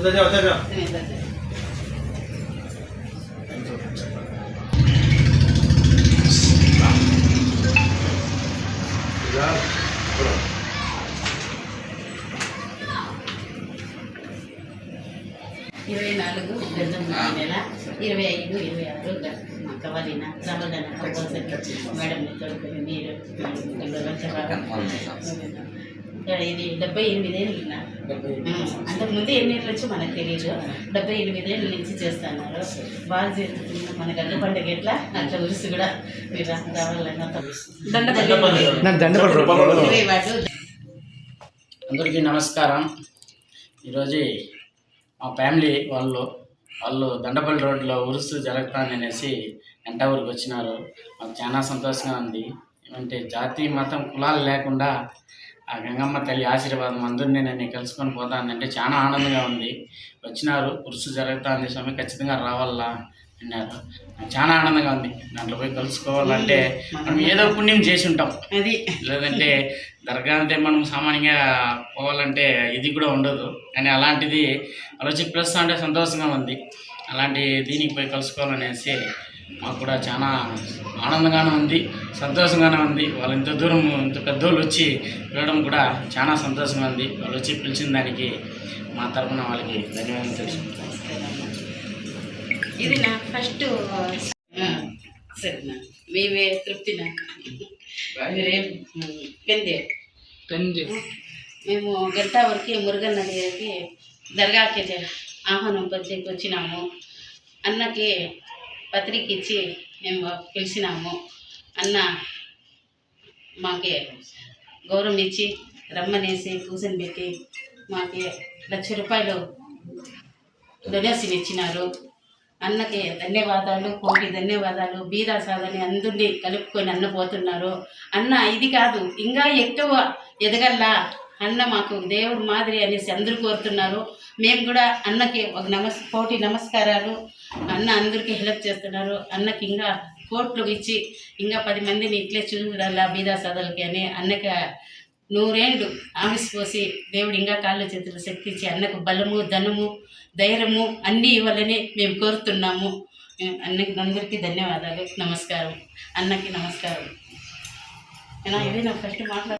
నెల 25, 26 కవాలిన రమదాన compulsory madam తోడుకొని మీరు ఇది 78 ఏళ్ళు అంతకుముందు ఎన్ని ఏళ్ళు వచ్చి మనకు తెలియదు. 78 ఏళ్ళ నుంచి చేస్తున్నారు. బాగా జరుగుతుంది మన గడ్డ పండుగ ఎట్లా అట్లా ఉరుసు కూడా మీరు రావాలన్నా అందరికీ నమస్కారం. ఈరోజు మా ఫ్యామిలీ వాళ్ళు దండపల్లి రోడ్లో ఉరుసు జరుగుతాననేసి ఎంట ఊరికి వచ్చినారు. మాకు చాలా సంతోషంగా ఉంది. ఏమంటే జాతి మతం కులాలు లేకుండా ఆ గంగమ్మ తల్లి ఆశీర్వాదం అందరినీ నేను కలుసుకొని పోతానంటే చాలా ఆనందంగా ఉంది. వచ్చినారు, ఉరుసు జరుగుతుంది స్వామి, ఖచ్చితంగా రావాలా అన్నారు. చాలా ఆనందంగా ఉంది. దాంట్లో పోయి కలుసుకోవాలంటే మనం ఏదో పుణ్యం చేసి ఉంటాం, అది లేదంటే దర్గా అంటే మనం సామాన్యంగా పోవాలంటే ఇది కూడా ఉండదు. కానీ అలాంటిది వచ్చి ప్లస్ అంటే సంతోషంగా ఉంది. అలాంటి దీనికి పోయి కలుసుకోవాలనేసి మాకు కూడా చాలా ఆనందంగానే ఉంది, సంతోషంగానే ఉంది. వాళ్ళు ఇంత దూరం ఇంత పెద్దోళ్ళు వచ్చి వెళ్ళడం కూడా చాలా సంతోషంగా ఉంది. వాళ్ళు వచ్చి పిలిచిన దానికి మా తరఫున వాళ్ళకి ధన్యవాదాలు తెలుసుకుంటాం. ఇది నా ఫస్ట్ సరేనా మేమే తృప్తినా మేము గంట వరకు మురుగన్న దగ్గరికి దర్గాకి ఆహ్వానం పరిచయకి వచ్చినాము. అన్నకి పత్రిక ఇచ్చి మేము పిలిచినాము. అన్న మాకే గౌరవం ఇచ్చి రమ్మనేసి కూర్చొని పెట్టి మాకి ₹1,00,000 డొనేషన్ ఇచ్చినారు. అన్నకి ధన్యవాదాలు, కోటి ధన్యవాదాలు. బీదా సాదని అందరినీ కలుపుకొని అన్న పోతున్నారు. అన్న ఇది కాదు, ఇంకా ఎక్కువ ఎదగల్లా, అన్న మాకు దేవుడు మాదిరి అనేసి అందరూ కోరుతున్నారు. మేము కూడా అన్నకి ఒక కోటి నమస్కారాలు. అన్న అందరికీ హెల్ప్ చేస్తున్నారు. అన్నకి ఇంకా కోట్లు ఇచ్చి ఇంకా 10 మందిని ఇట్లే చూడాలా బీదా సాదలకి అని అన్నకి 100 ఏళ్ళు ఆమెసి పోసి దేవుడు ఇంకా కాళ్ళు చేతులు శక్తి ఇచ్చి అన్నకు బలము, ధనము, ధైర్యము అన్నీ ఇవ్వాలని మేము కోరుతున్నాము. అన్నకి అందరికీ ధన్యవాదాలు, నమస్కారం. అన్నకి నమస్కారం. ఇది నా ఫస్ట్ మాట్లాడు.